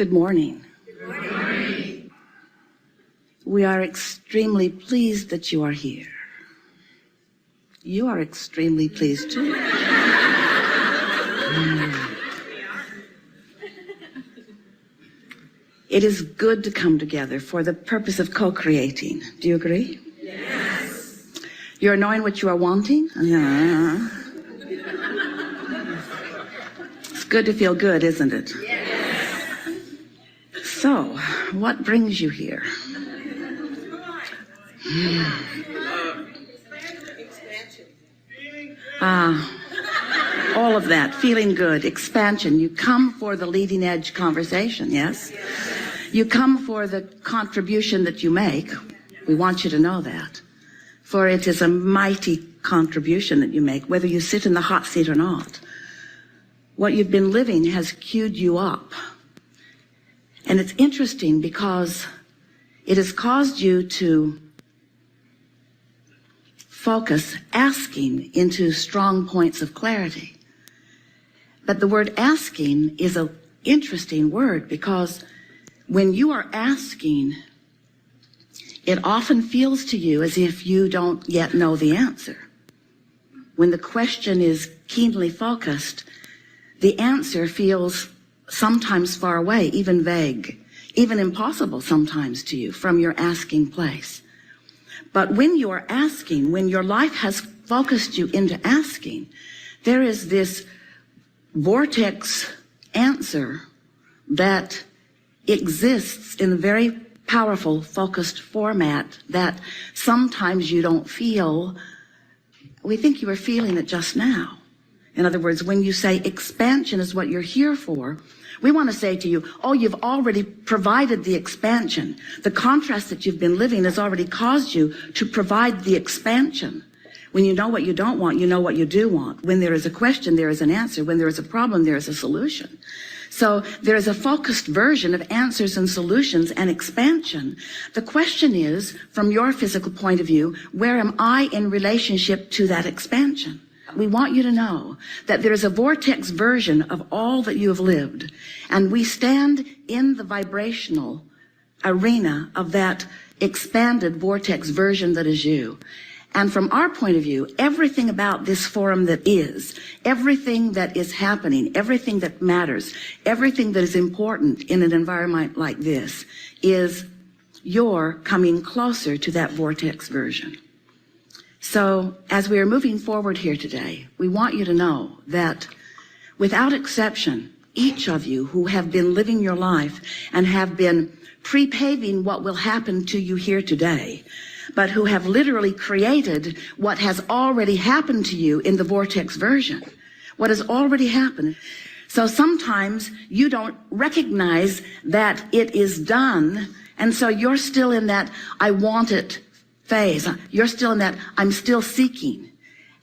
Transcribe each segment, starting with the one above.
Good morning. Good morning. We are extremely pleased that you are here. You are extremely pleased too. It is good to come together for the purpose of co-creating. Do you agree? Yes. You're knowing what you are wanting? It's good to feel good, isn't it? Yes. So, what brings you here? All of that, feeling good, expansion. You come for the leading edge conversation, yes? You come for the contribution that you make. We want you to know that. For it is a mighty contribution that you make, whether you sit in the hot seat or not. What you've been living has queued you up. And it's interesting because it has caused you to focus, asking into strong points of clarity. But the word asking is an interesting word because when you are asking, it often feels to you as if you don't yet know the answer. When the question is keenly focused, the answer feels sometimes far away, even vague, even impossible sometimes to you from your asking place. But when you are asking, when your life has focused you into asking, there is this vortex answer that exists in a very powerful, focused format that sometimes you don't feel. We think you were feeling it just now. In other words, when you say expansion is what you're here for, we want to say to you, oh, you've already provided the expansion. The contrast that you've been living has already caused you to provide the expansion. When you know what you don't want, you know what you do want. When there is a question, there is an answer. When there is a problem, there is a solution. So there is a focused version of answers and solutions and expansion. The question is, from your physical point of view, where am I in relationship to that expansion? We want you to know that there is a vortex version of all that you have lived, and we stand in the vibrational arena of that expanded vortex version that is you. And from our point of view, everything about this forum that is, everything that is happening, everything that matters, everything that is important in an environment like this is your coming closer to that vortex version. So as we are moving forward here today, we want you to know that without exception, each of you who have been living your life and have been pre-paving what will happen to you here today, but who have literally created what has already happened to you in the vortex version, what has already happened. So sometimes you don't recognize that it is done, and so you're still in that I want it phase. You're still in that I'm still seeking.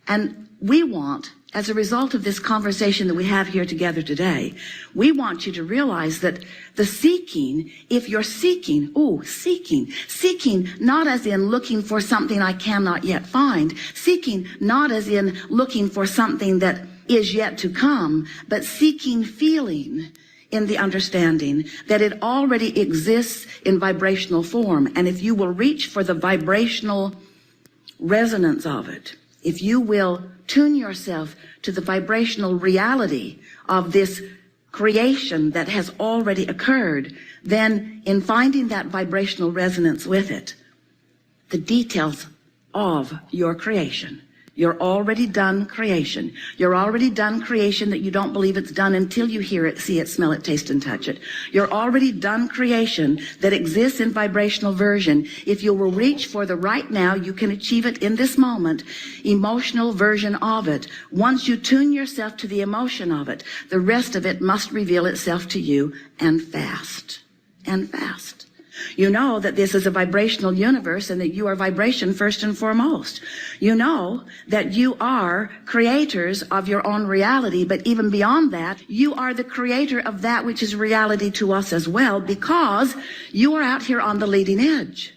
And we want, as a result of this conversation that we have here together today, we want you to realize that the seeking, if you're seeking, seeking not as in looking for something I cannot yet find, seeking not as in looking for something that is yet to come, but seeking feeling in the understanding that it already exists in vibrational form. And if you will reach for the vibrational resonance of it, if you will tune yourself to the vibrational reality of this creation that has already occurred, then in finding that vibrational resonance with it, the details of your creation, your already done creation, your already done creation that you don't believe it's done until you hear it, see it, smell it, taste and touch it. Your already done creation that exists in vibrational version. If you will reach for the right now, you can achieve it in this moment, emotional version of it. Once you tune yourself to the emotion of it, the rest of it must reveal itself to you, and fast, and fast. You know that this is a vibrational universe and that you are vibration first and foremost. You know that you are creators of your own reality, but even beyond that, you are the creator of that which is reality to us as well, because you are out here on the leading edge.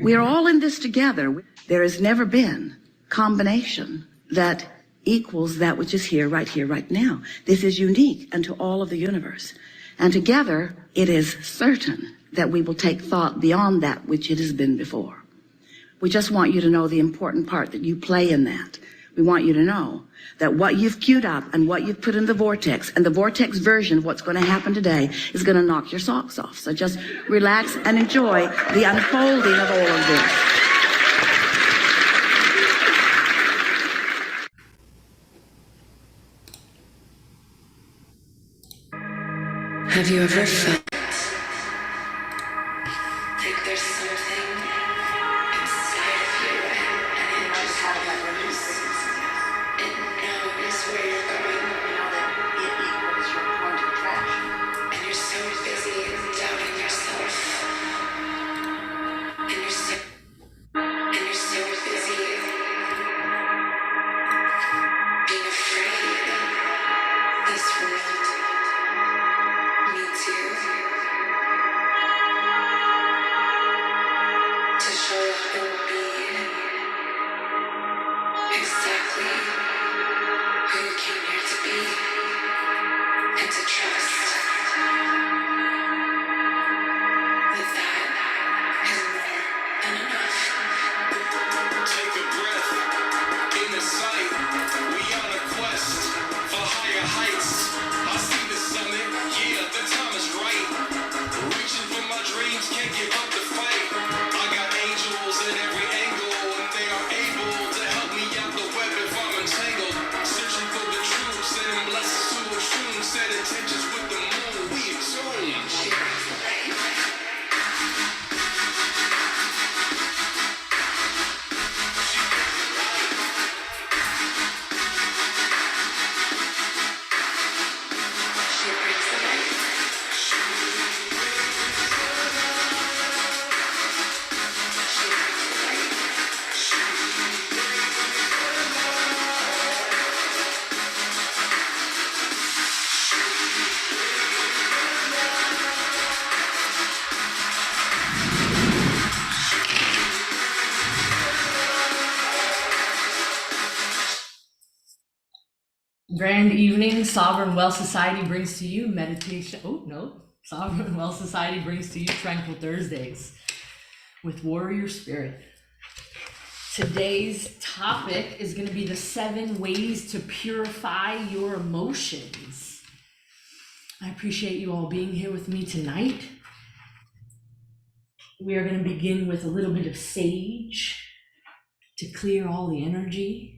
We are all in this together. There has never been combination that equals that which is here, right now. This is unique unto all of the universe. And together, it is certain that we will take thought beyond that which it has been before. We just want you to know the important part that you play in that. We want you to know that what you've queued up and what you've put in the vortex, and the vortex version of what's going to happen today is going to knock your socks off. So just relax and enjoy the unfolding of all of this. Have you ever felt like there's something inside of you and it just knows where you're going? You know that it equals your point of attraction. And you're so busy doubting yourself. And you're so busy being afraid this world needs you to show up and be exactly who you came here to be and to trust that is more than enough. Take a breath, in the sight, we on a quest for higher heights. I see the summit, yeah, the time is right. Reaching for my dreams, can't give up the fight. I got angels at every angle, and they are able to help me out the web if I'm entangled. Searching for the truth, sending blessings to a tune, set intentions with the moon, we attune. She brings the light. She brings the light. She brings the light. Grand evening, Sovereign Wealth Society brings to you meditation. Oh, no. Sovereign Wealth Society brings to you Tranquil Thursdays with Warrior Spirit. Today's topic is going to be the 7 ways to purify your emotions. I appreciate you all being here with me tonight. We are going to begin with a little bit of sage to clear all the energy.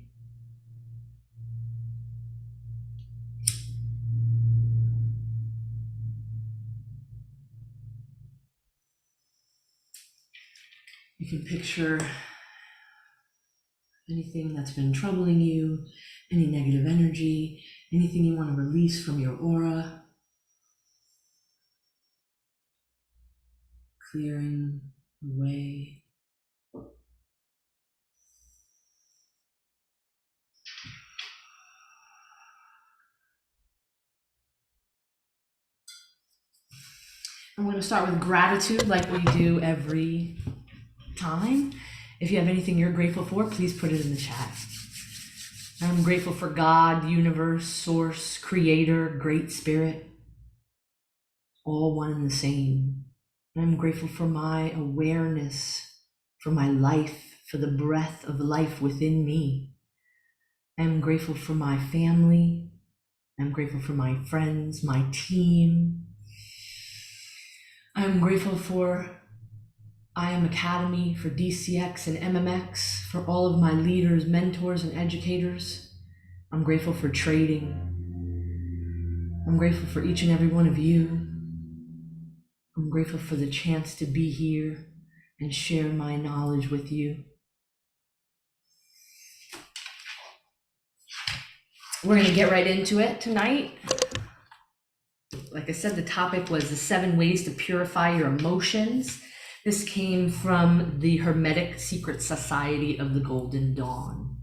You can picture anything that's been troubling you, any negative energy, anything you want to release from your aura. Clearing away. I'm going to start with gratitude like we do every time. If you have anything you're grateful for, please put it in the chat. I'm grateful for God, universe, source, creator, great spirit, all one and the same. I'm grateful for my awareness, for my life, for the breath of life within me. I'm grateful for my family. I'm grateful for my friends, my team. I'm grateful for I Am Academy, for DCX and MMX, for all of my leaders, mentors, and educators. I'm grateful for trading. I'm grateful for each and every one of you. I'm grateful for the chance to be here and share my knowledge with you. We're going to get right into it tonight. Like I said, the topic was the 7 ways to purify your emotions. This came from the Hermetic Secret Society of the Golden Dawn.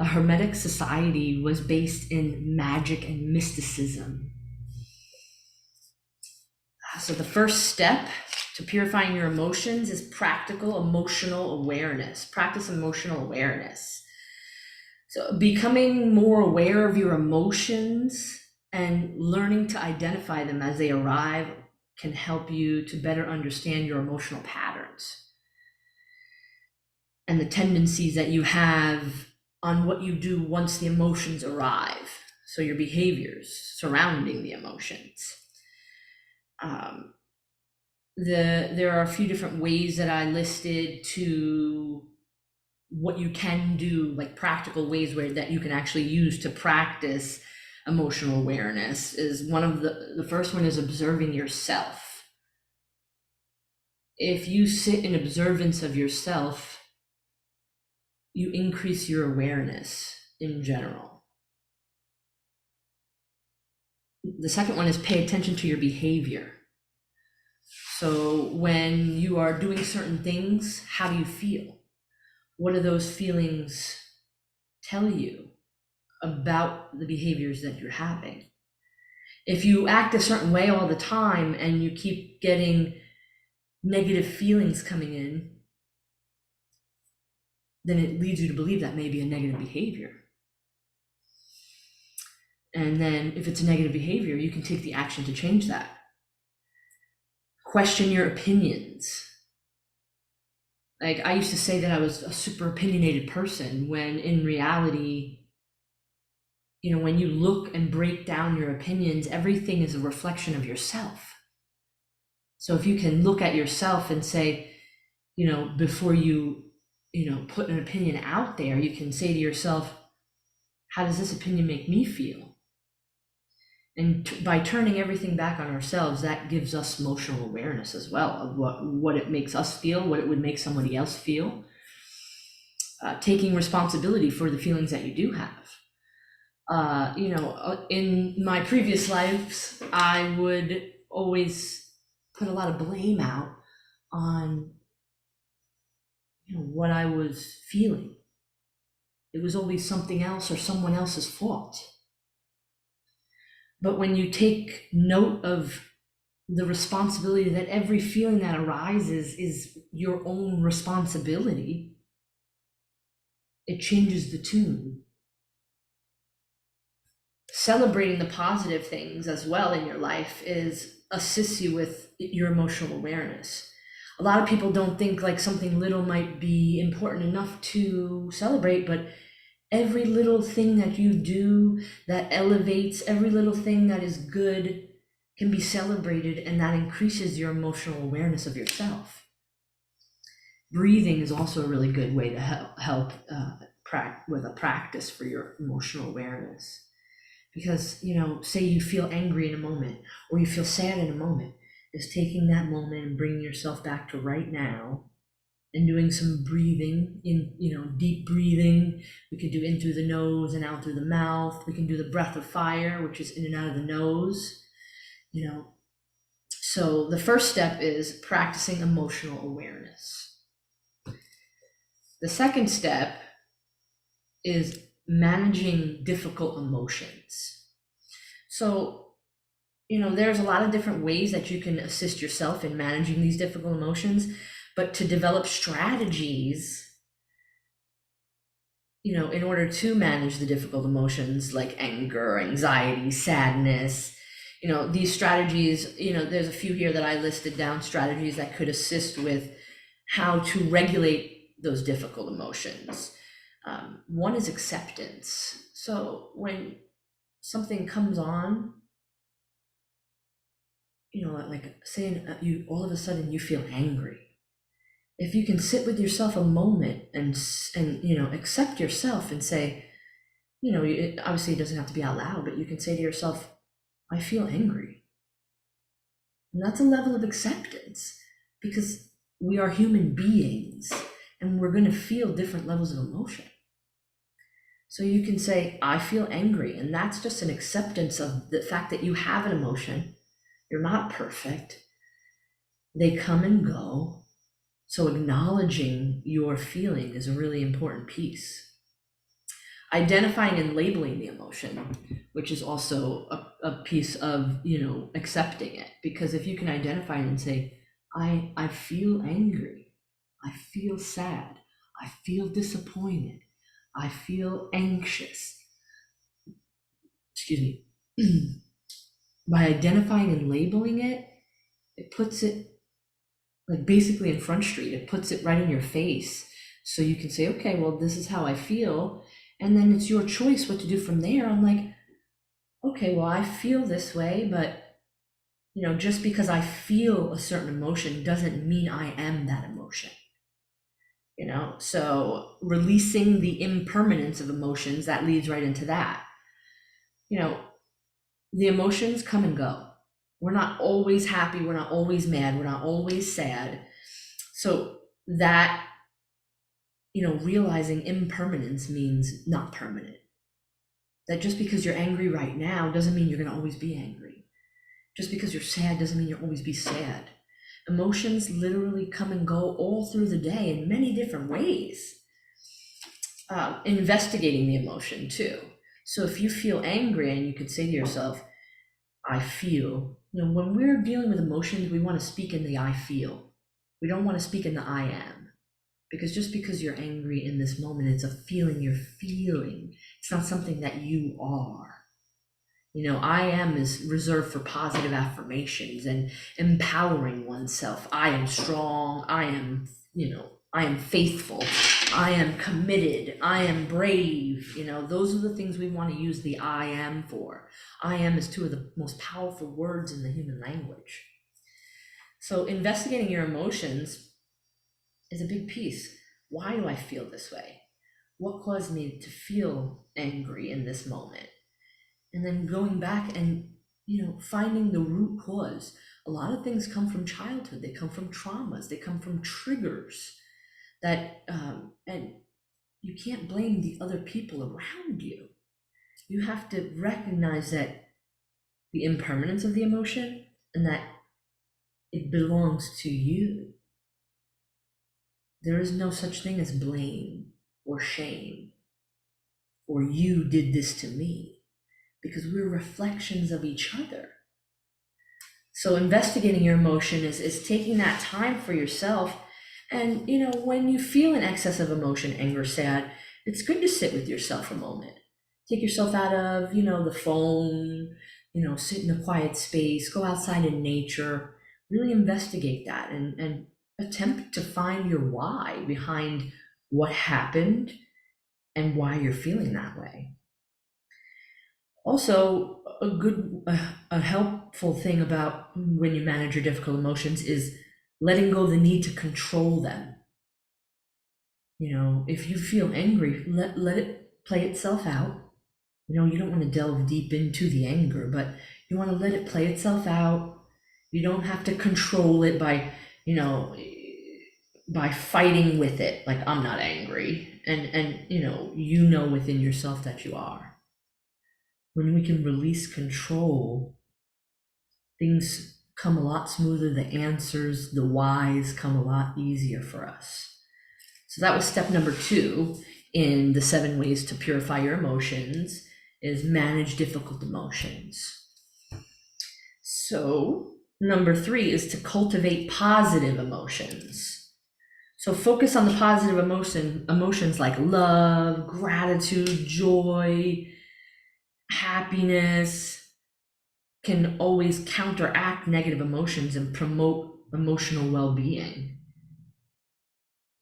A Hermetic society was based in magic and mysticism. So the first step to purifying your emotions is practical emotional awareness. Practice emotional awareness. So becoming more aware of your emotions And learning to identify them as they arrive can help you to better understand your emotional patterns and the tendencies that you have on what you do once the emotions arrive. So your behaviors surrounding the emotions. There are a few different ways that I listed to what you can do, like practical ways that you can actually use to practice emotional awareness. Is one of the first one is observing yourself. If you sit in observance of yourself, you increase your awareness in general. The second one is pay attention to your behavior. So when you are doing certain things, how do you feel? What do those feelings tell you about the behaviors that you're having? If you act a certain way all the time and you keep getting negative feelings coming in, then it leads you to believe that may be a negative behavior. And then if it's a negative behavior, you can take the action to change that. Question your opinions. Like, I used to say that I was a super opinionated person, when in reality, when you look and break down your opinions, everything is a reflection of yourself. So if you can look at yourself and say, before you, put an opinion out there, you can say to yourself, how does this opinion make me feel? And by turning everything back on ourselves, that gives us emotional awareness as well of what it makes us feel, what it would make somebody else feel. Taking responsibility for the feelings that you do have. In my previous lives, I would always put a lot of blame out on, what I was feeling. It was always something else or someone else's fault. But when you take note of the responsibility that every feeling that arises is your own responsibility, it changes the tune. Celebrating the positive things as well in your life assists you with your emotional awareness. A lot of people don't think like something little might be important enough to celebrate, but every little thing that you do that elevates, every little thing that is good can be celebrated, and that increases your emotional awareness of yourself. Breathing is also a really good way to help with a practice for your emotional awareness. Because, say you feel angry in a moment, or you feel sad in a moment, is taking that moment and bringing yourself back to right now and doing some breathing, deep breathing. We can do in through the nose and out through the mouth. We can do the breath of fire, which is in and out of the nose, So the first step is practicing emotional awareness. The second step is managing difficult emotions. So, there's a lot of different ways that you can assist yourself in managing these difficult emotions, but to develop strategies, in order to manage the difficult emotions like anger, anxiety, sadness, these strategies, there's a few here that I listed down, strategies that could assist with how to regulate those difficult emotions. One is acceptance. So when something comes on, like saying you all of a sudden you feel angry. If you can sit with yourself a moment and accept yourself and say, obviously it doesn't have to be out loud, but you can say to yourself, I feel angry. And that's a level of acceptance, because we are human beings and we're going to feel different levels of emotion. So you can say, I feel angry. And that's just an acceptance of the fact that you have an emotion. You're not perfect. They come and go. So acknowledging your feeling is a really important piece. Identifying and labeling the emotion, which is also a piece of, accepting it. Because if you can identify it and say, I feel angry, I feel sad, I feel disappointed, I feel anxious. Excuse me. by identifying and labeling it, it puts it like basically in Front Street. It puts it right in your face. So you can say, okay, well, this is how I feel. And then it's your choice what to do from there. I'm like, okay, well, I feel this way, but just because I feel a certain emotion doesn't mean I am that emotion. So releasing the impermanence of emotions, that leads right into that. The emotions come and go. We're not always happy. We're not always mad. We're not always sad. So that, realizing impermanence means not permanent. That just because you're angry right now doesn't mean you're going to always be angry. Just because you're sad doesn't mean you'll always be sad. Emotions literally come and go all through the day in many different ways. Investigating the emotion too. So if you feel angry and you could say to yourself, I feel, when we're dealing with emotions, we want to speak in the I feel. We don't want to speak in the I am. Because just because you're angry in this moment, it's a feeling you're feeling. It's not something that you are. I am is reserved for positive affirmations and empowering oneself. I am strong. I am, I am faithful. I am committed. I am brave. Those are the things we want to use the I am for. I am is two of the most powerful words in the human language. So investigating your emotions is a big piece. Why do I feel this way? What caused me to feel angry in this moment? And then going back and, finding the root cause. A lot of things come from childhood. They come from traumas. They come from triggers that, and you can't blame the other people around you. You have to recognize that the impermanence of the emotion and that it belongs to you. There is no such thing as blame or shame or you did this to me, because we're reflections of each other. So investigating your emotion is taking that time for yourself. And, when you feel an excess of emotion, anger, sad, it's good to sit with yourself a moment. Take yourself out of, the phone, sit in a quiet space, go outside in nature, really investigate that and attempt to find your why behind what happened and why you're feeling that way. Also, a helpful thing about when you manage your difficult emotions is letting go of the need to control them. If you feel angry, let it play itself out. You don't want to delve deep into the anger, but you want to let it play itself out. You don't have to control it by fighting with it. Like, I'm not angry. And within yourself that you are. When we can release control, things come a lot smoother. The answers, the whys come a lot easier for us. So that was step number 2 in the 7 ways to purify your emotions, is manage difficult emotions. So number 3 is to cultivate positive emotions. So focus on the positive emotions like love, gratitude, joy, happiness. Can always counteract negative emotions and promote emotional well-being.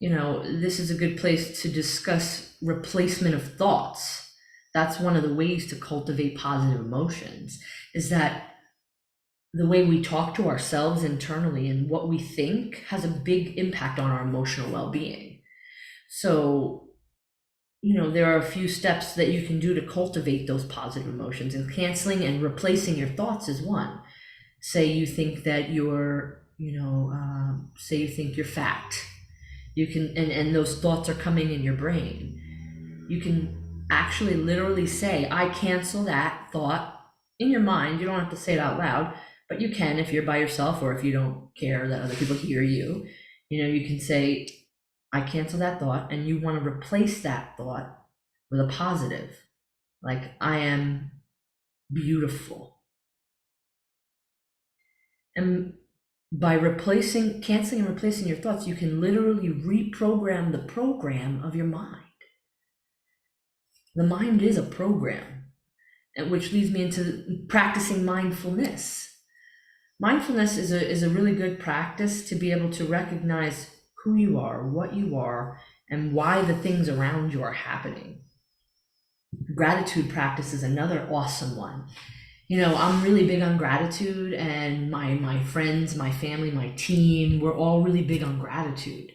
This is a good place to discuss replacement of thoughts. That's one of the ways to cultivate positive emotions, is that the way we talk to ourselves internally and what we think has a big impact on our emotional well-being. So, there are a few steps that you can do to cultivate those positive emotions, and canceling and replacing your thoughts is one. Say you think that you're, say you think you're fat. You can, and those thoughts are coming in your brain. You can actually literally say, I cancel that thought in your mind. You don't have to say it out loud, but you can if you're by yourself or if you don't care that other people hear you. You can say, I cancel that thought, and you want to replace that thought with a positive, like, I am beautiful. And by canceling and replacing your thoughts, you can literally reprogram the program of your mind. The mind is a program. and which leads me into practicing mindfulness. Mindfulness is a really good practice to be able to recognize who you are, what you are, and why the things around you are happening. Gratitude practice is another awesome one. I'm really big on gratitude, and my friends, my family, my team, we're all really big on gratitude.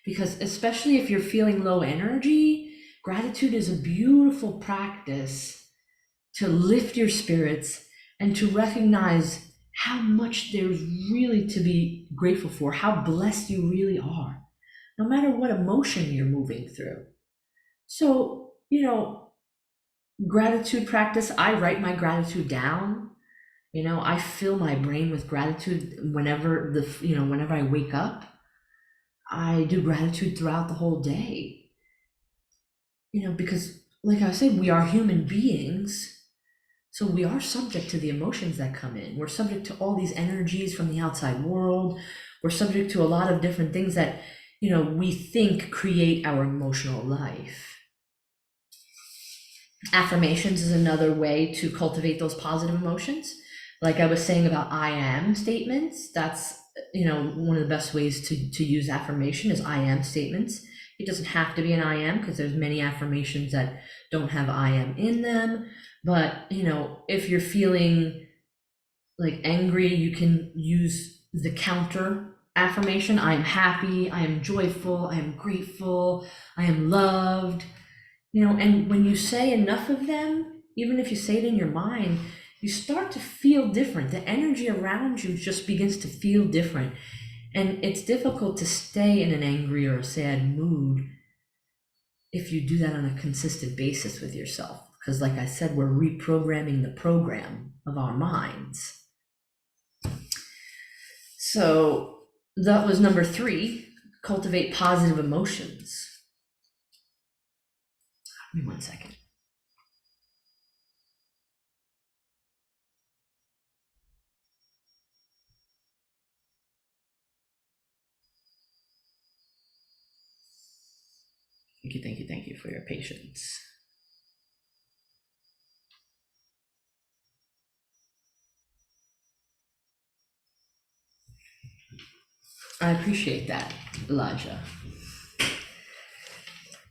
Because especially if you're feeling low energy, gratitude is a beautiful practice to lift your spirits and to recognize how much there's really to be grateful for, how blessed you really are, no matter what emotion you're moving through. So, gratitude practice, I write my gratitude down. I fill my brain with gratitude whenever whenever I wake up. I do gratitude throughout the whole day. Because like I said, we are human beings. So we are subject to the emotions that come in. We're subject to all these energies from the outside world. We're subject to a lot of different things that, we think create our emotional life. Affirmations is another way to cultivate those positive emotions. Like I was saying about I am statements, that's, one of the best ways to use affirmation is I am statements. It doesn't have to be an I am, because there's many affirmations that don't have I am in them. But, if you're feeling like angry, you can use the counter affirmation. I am happy, I am joyful, I am grateful, I am loved. And when you say enough of them, even if you say it in your mind, you start to feel different. The energy around you just begins to feel different. And it's difficult to stay in an angry or a sad mood if you do that on a consistent basis with yourself. Because like I said, we're reprogramming the program of our minds. So that was number 3, cultivate positive emotions. Give me one second. Thank you for your patience. I appreciate that, Elijah.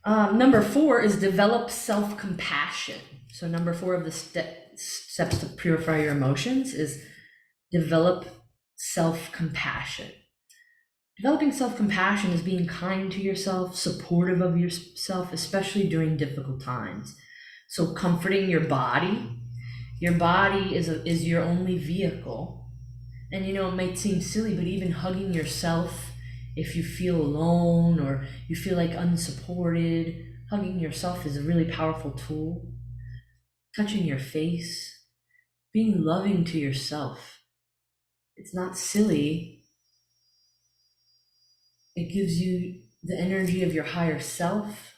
Number 4 is develop self-compassion. So number 4 of the steps to purify your emotions is develop self-compassion. Developing self-compassion is being kind to yourself, supportive of yourself, especially during difficult times. So comforting your body. Your body is your only vehicle. And it might seem silly, but even hugging yourself if you feel alone or you feel like unsupported, hugging yourself is a really powerful tool. Touching your face, being loving to yourself. It's not silly. It gives you the energy of your higher self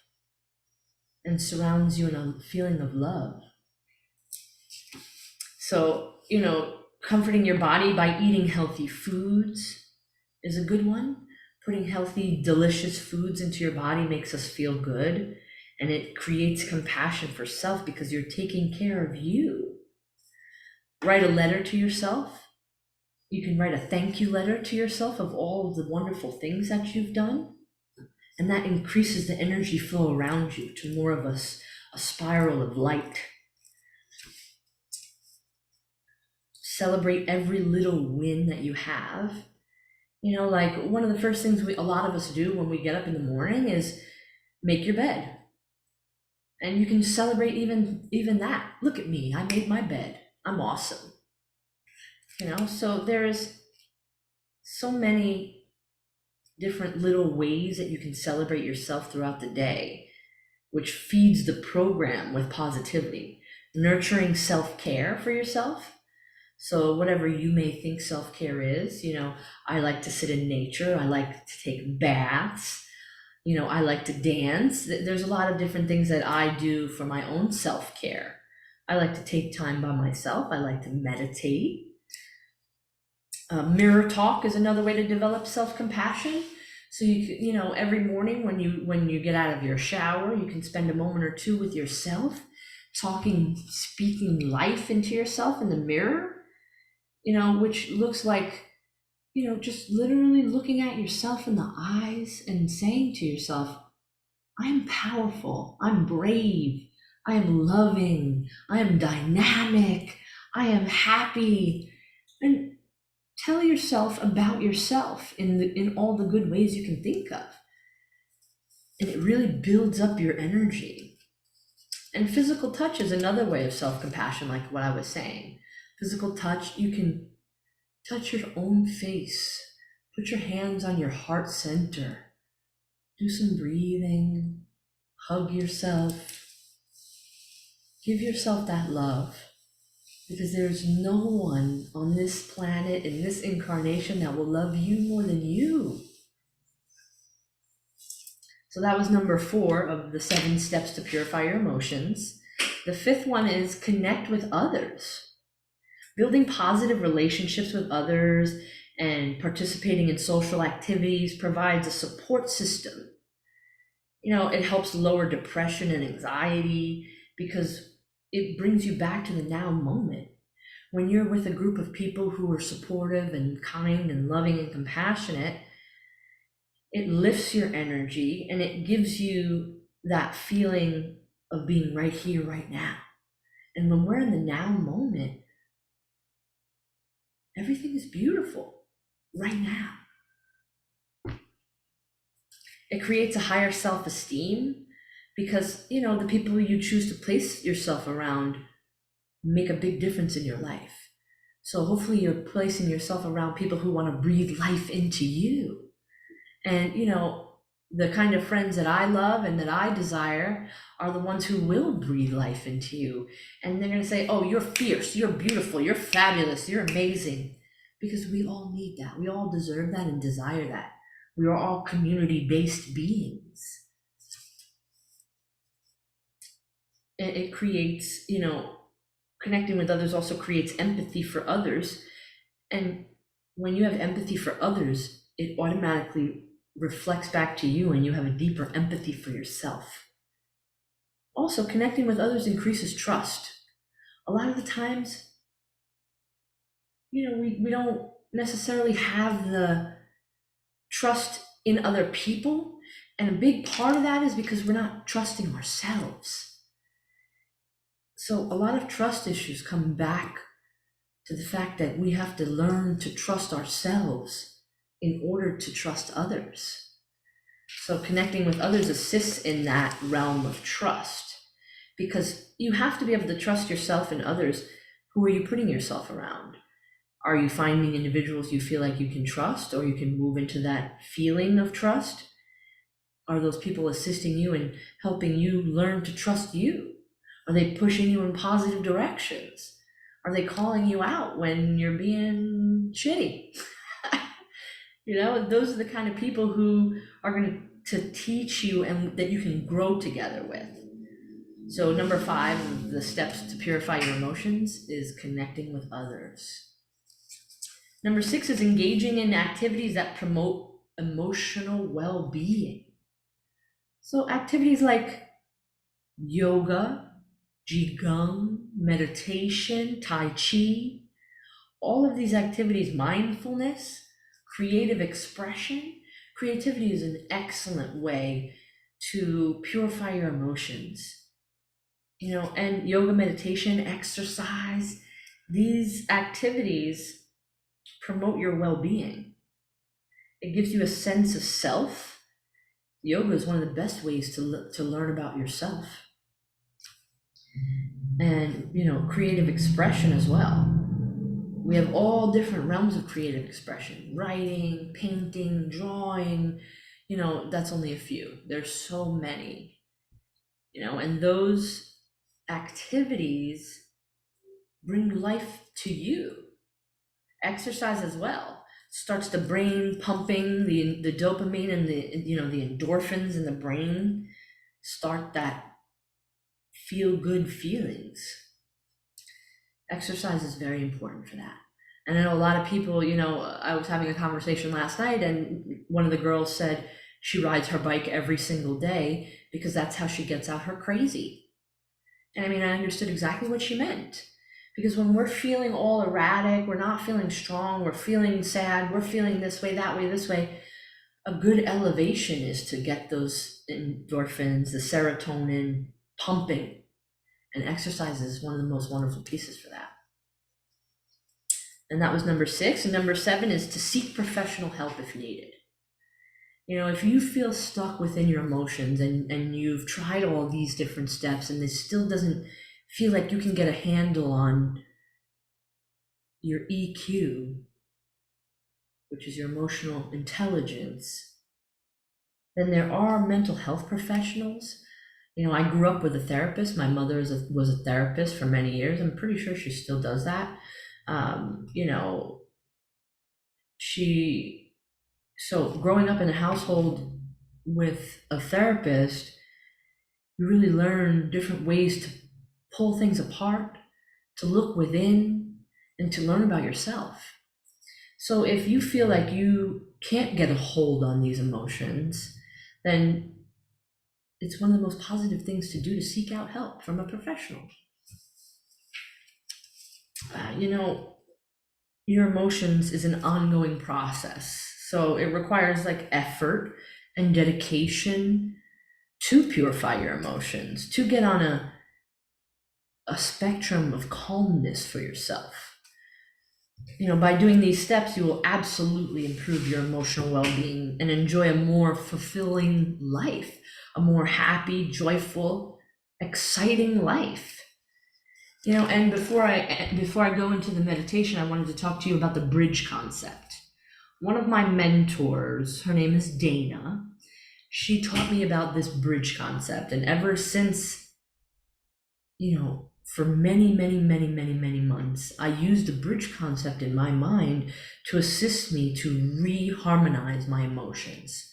and surrounds you in a feeling of love. So, comforting your body by eating healthy foods is a good one. Putting healthy, delicious foods into your body makes us feel good, and it creates compassion for self because you're taking care of you. Write a letter to yourself. You can write a thank you letter to yourself of all of the wonderful things that you've done, and that increases the energy flow around you to more of a spiral of light. Celebrate every little win that you have. Like one of the first things a lot of us do when we get up in the morning is make your bed. And you can celebrate even that. Look at me, I made my bed. I'm awesome. So there's so many different little ways that you can celebrate yourself throughout the day, which feeds the program with positivity. Nurturing self-care for yourself. So whatever you may think self-care is, I like to sit in nature. I like to take baths. I like to dance. There's a lot of different things that I do for my own self-care. I like to take time by myself. I like to meditate. Mirror talk is another way to develop self-compassion. So every morning when you get out of your shower, you can spend a moment or two with yourself, speaking life into yourself in the mirror, which looks like, just literally looking at yourself in the eyes and saying to yourself, I am powerful, I'm brave, I am loving, I am dynamic, I am happy. And tell yourself about yourself in all the good ways you can think of. And it really builds up your energy. And physical touch is another way of self-compassion, like what I was saying. Physical touch, you can touch your own face, put your hands on your heart center, do some breathing, hug yourself, give yourself that love, because there's no one on this planet, in this incarnation, that will love you more than you. So that was number 4 of the 7 steps to purify your emotions. The 5th one is connect with others. Building positive relationships with others and participating in social activities provides a support system. It helps lower depression and anxiety because it brings you back to the now moment. When you're with a group of people who are supportive and kind and loving and compassionate, it lifts your energy and it gives you that feeling of being right here, right now. And when we're in the now moment, everything is beautiful right now. It creates a higher self-esteem because, the people you choose to place yourself around make a big difference in your life. So hopefully you're placing yourself around people who want to breathe life into you. And, the kind of friends that I love and that I desire are the ones who will breathe life into you. And they're going to say, oh, you're fierce, you're beautiful, you're fabulous, you're amazing. Because we all need that. We all deserve that and desire that. We are all community-based beings. And it creates, connecting with others also creates empathy for others. And when you have empathy for others, it automatically reflects back to you and you have a deeper empathy for yourself. Also, connecting with others increases trust. A lot of the times, we don't necessarily have the trust in other people. And a big part of that is because we're not trusting ourselves. So a lot of trust issues come back to the fact that we have to learn to trust ourselves in order to trust others. So connecting with others assists in that realm of trust, because you have to be able to trust yourself and others. Who are you putting yourself around? Are you finding individuals you feel like you can trust, or you can move into that feeling of trust? Are those people assisting you and helping you learn to trust you? Are they pushing you in positive directions? Are they calling you out when you're being shitty? Those are the kind of people who are going to teach you and that you can grow together with. So number 5 of the steps to purify your emotions is connecting with others. Number 6 is engaging in activities that promote emotional well-being. So activities like yoga, qigong, meditation, tai chi, all of these activities, mindfulness, creative expression. Creativity is an excellent way to purify your emotions. And yoga, meditation, exercise, these activities promote your well-being. It gives you a sense of self. Yoga is one of the best ways to learn about yourself. And, creative expression as well. We have all different realms of creative expression: writing, painting, drawing, that's only a few. There's so many, and those activities bring life to you. Exercise as well starts the brain pumping, the dopamine and the endorphins in the brain start that feel good feelings. Exercise is very important for that. And I know a lot of people, I was having a conversation last night and one of the girls said she rides her bike every single day because that's how she gets out her crazy. And I mean, I understood exactly what she meant. Because when we're feeling all erratic, we're not feeling strong, we're feeling sad, we're feeling this way, that way, this way, a good elevation is to get those endorphins, the serotonin pumping. And exercise is one of the most wonderful pieces for that. And that was number 6. And number 7 is to seek professional help if needed. You know, if you feel stuck within your emotions and you've tried all these different steps and it still doesn't feel like you can get a handle on your EQ, which is your emotional intelligence, then there are mental health professionals. You know, I grew up with a therapist. My mother was a therapist for many years. I'm pretty sure she still does that. You know, so growing up in a household with a therapist, you really learn different ways to pull things apart, to look within, and to learn about yourself. So if you feel like you can't get a hold on these emotions, then it's one of the most positive things to do to seek out help from a professional. You know, your emotions is an ongoing process. So it requires like effort and dedication to purify your emotions, to get on a spectrum of calmness for yourself. You know, by doing these steps, you will absolutely improve your emotional well-being and enjoy a more fulfilling life, a more happy, joyful, exciting life. You know, and before I go into the meditation, I wanted to talk to you about the bridge concept. One of my mentors, her name is Dana, she taught me about this bridge concept. And ever since, you know, for many months, I used the bridge concept in my mind to assist me to re-harmonize my emotions.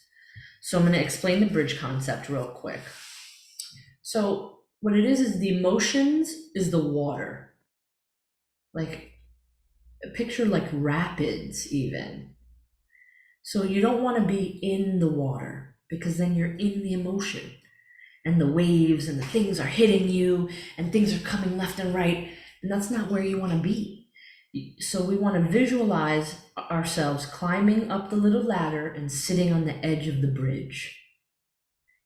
So I'm going to explain the bridge concept real quick. So what it is the emotions is the water. Like, a picture like rapids even. So you don't want to be in the water because then you're in the emotion. And the waves and the things are hitting you and things are coming left and right. And that's not where you want to be. So we want to visualize ourselves climbing up the little ladder and sitting on the edge of the bridge.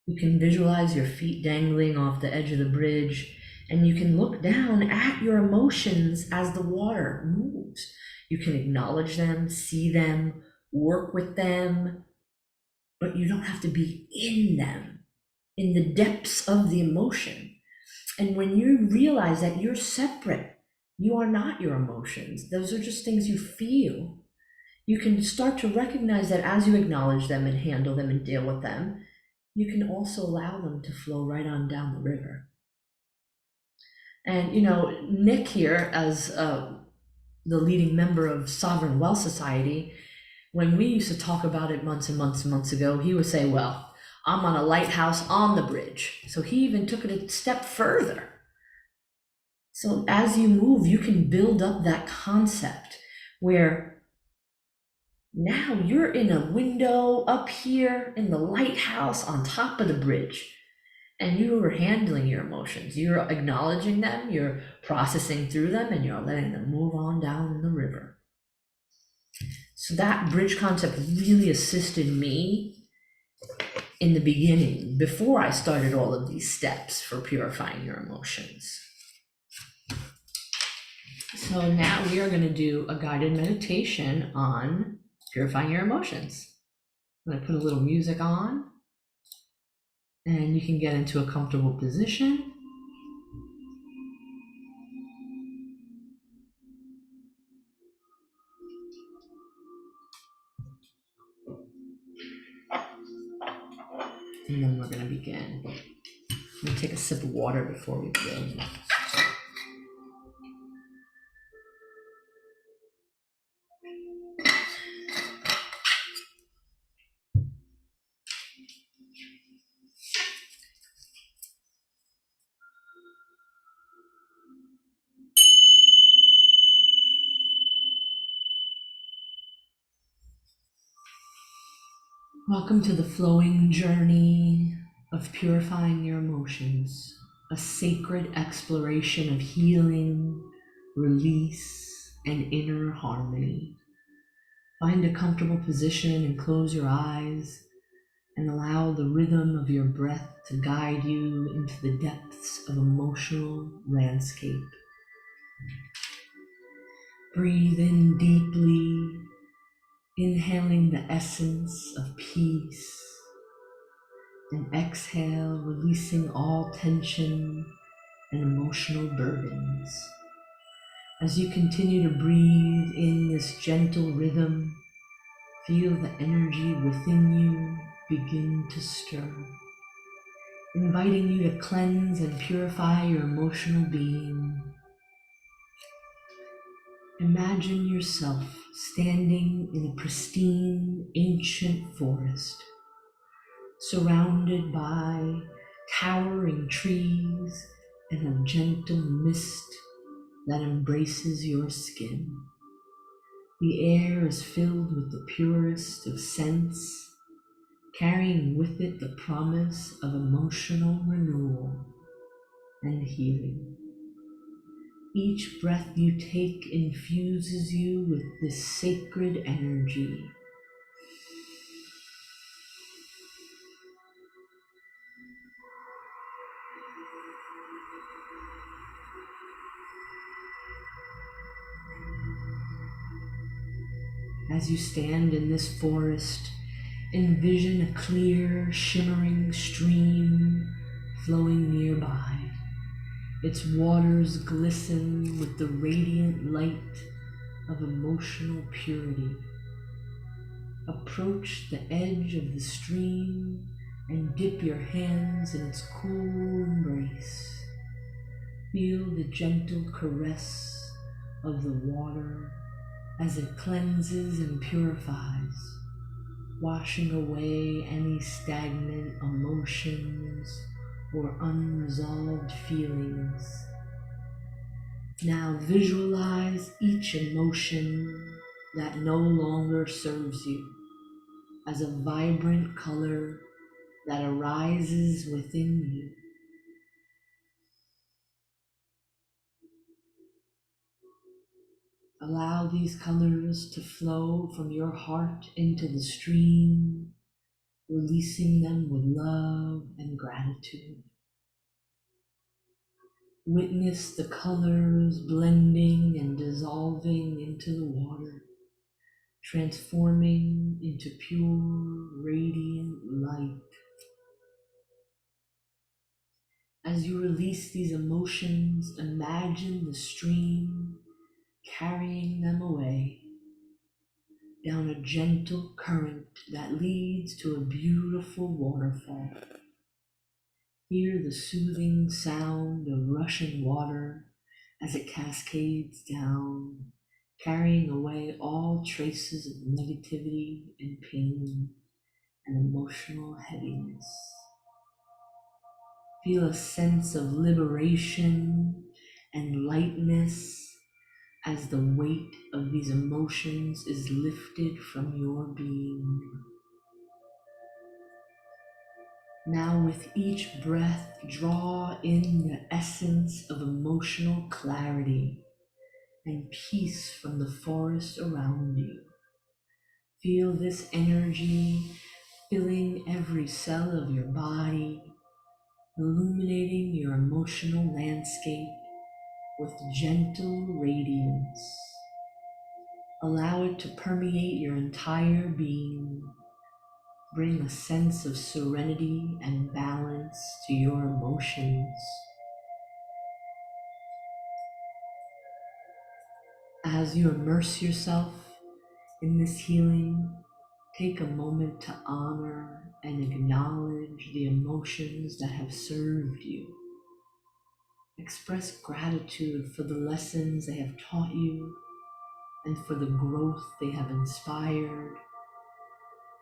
You can visualize your feet dangling off the edge of the bridge, and you can look down at your emotions as the water moves. You can acknowledge them, see them, work with them, but you don't have to be in them, in the depths of the emotion. And when you realize that you're separate, you are not your emotions, those are just things you feel, you can start to recognize that as you acknowledge them and handle them and deal with them, you can also allow them to flow right on down the river. And, you know, Nick here, as the leading member of Sovereign Wealth Society, when we used to talk about it months and months and months ago, he would say, well, I'm on a lighthouse on the bridge. So he even took it a step further. So as you move, you can build up that concept where now you're in a window up here in the lighthouse on top of the bridge, and you are handling your emotions. You're acknowledging them, you're processing through them, and you're letting them move on down the river. So that bridge concept really assisted me in the beginning, before I started all of these steps for purifying your emotions. So now we are going to do a guided meditation on purifying your emotions. I'm going to put a little music on, and you can get into a comfortable position. And then we're going to begin. I'm going to take a sip of water before we begin. Welcome to the flowing journey of purifying your emotions. a sacred exploration of healing, release, and inner harmony. Find a comfortable position and close your eyes and allow the rhythm of your breath to guide you into the depths of emotional landscape. Breathe in deeply, inhaling the essence of peace, and exhale, releasing all tension and emotional burdens. As you continue to breathe in this gentle rhythm, feel the energy within you begin to stir, inviting you to cleanse and purify your emotional being. Imagine yourself standing in a pristine, ancient forest, surrounded by towering trees and a gentle mist that embraces your skin. The air is filled with the purest of scents, carrying with it the promise of emotional renewal and healing. Each breath you take infuses you with this sacred energy. As you stand in this forest, envision a clear, shimmering stream flowing nearby. Its waters glisten with the radiant light of emotional purity. Approach the edge of the stream and dip your hands in its cool embrace. Feel the gentle caress of the water as it cleanses and purifies, washing away any stagnant emotions or unresolved feelings. Now visualize each emotion that no longer serves you as a vibrant color that arises within you. Allow these colors to flow from your heart into the stream, releasing them with love and gratitude. Witness the colors blending and dissolving into the water, transforming into pure, radiant light. As you release these emotions, imagine the stream carrying them away down a gentle current that leads to a beautiful waterfall. Hear the soothing sound of rushing water as it cascades down, carrying away all traces of negativity and pain and emotional heaviness. Feel a sense of liberation and lightness as the weight of these emotions is lifted from your being. Now with each breath, draw in the essence of emotional clarity and peace from the forest around you. Feel this energy filling every cell of your body, illuminating your emotional landscape with gentle radiance. Allow it to permeate your entire being. Bring a sense of serenity and balance to your emotions. As you immerse yourself in this healing, take a moment to honor and acknowledge the emotions that have served you. Express gratitude for the lessons they have taught you and for the growth they have inspired.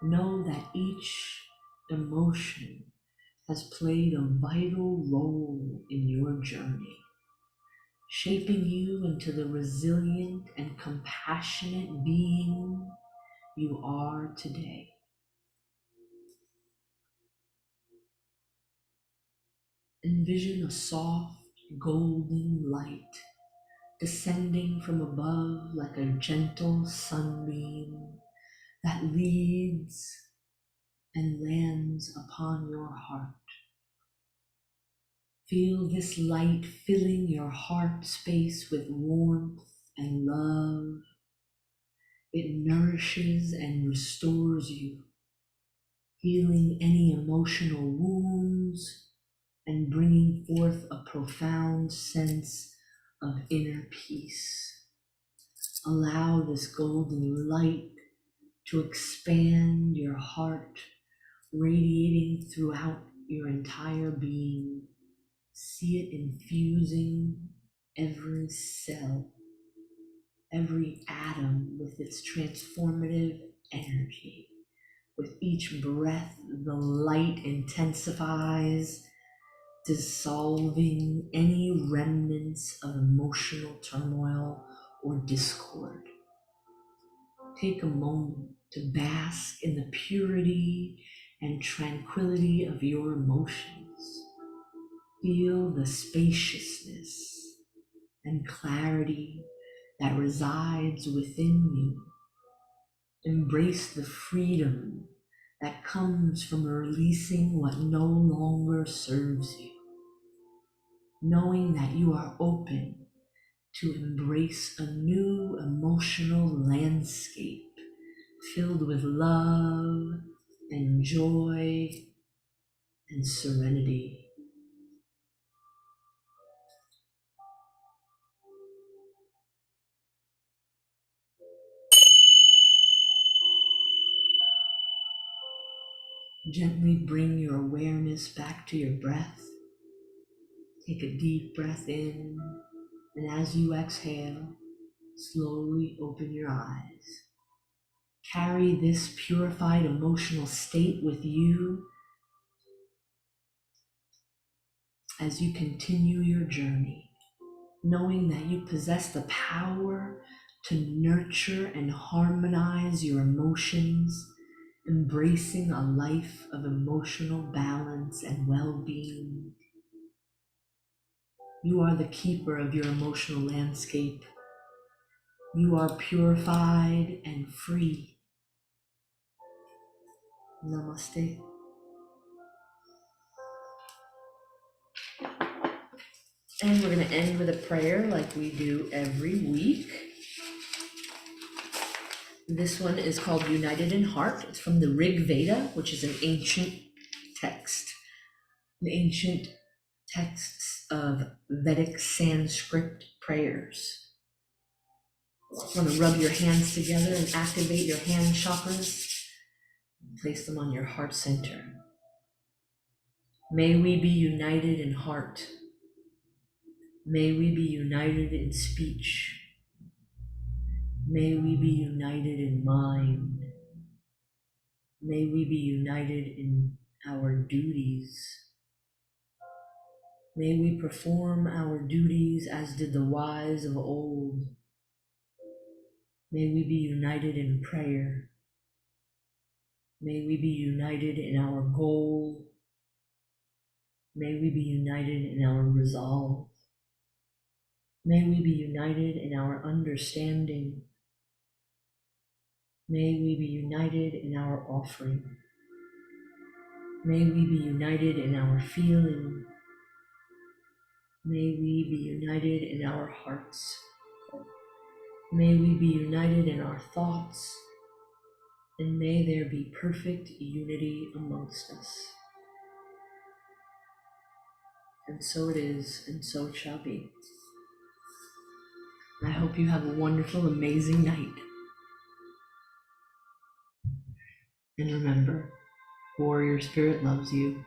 Know that each emotion has played a vital role in your journey, shaping you into the resilient and compassionate being you are today. Envision a soft golden light descending from above like a gentle sunbeam that leads and lands upon your heart. Feel this light filling your heart space with warmth and love. It nourishes and restores you, healing any emotional wounds and bringing forth a profound sense of inner peace. Allow this golden light to expand your heart, radiating throughout your entire being. See it infusing every cell, every atom with its transformative energy. With each breath, the light intensifies, dissolving any remnants of emotional turmoil or discord. Take a moment to bask in the purity and tranquility of your emotions. Feel the spaciousness and clarity that resides within you. Embrace the freedom that comes from releasing what no longer serves you, knowing that you are open to embrace a new emotional landscape filled with love and joy and serenity. Gently bring your awareness back to your breath. Take a deep breath in, and as you exhale, slowly open your eyes. Carry this purified emotional state with you as you continue your journey, knowing that you possess the power to nurture and harmonize your emotions, embracing a life of emotional balance and well-being. You are the keeper of your emotional landscape. You are purified and free. Namaste. And we're going to end with a prayer like we do every week. This one is called United in Heart. It's from the Rig Veda, which is an ancient text. The ancient texts of Vedic Sanskrit prayers. You want to rub your hands together and activate your hand chakras. Place them on your heart center. May we be united in heart. May we be united in speech. May we be united in mind. May we be united in our duties. May we perform our duties as did the wise of old. May we be united in prayer. May we be united in our goal. May we be united in our resolve. May we be united in our understanding. May we be united in our offering. May we be united in our feeling. May we be united in our hearts. May we be united in our thoughts. And may there be perfect unity amongst us. And so it is, and so it shall be. I hope you have a wonderful, amazing night. And remember, Warrior Spirit loves you.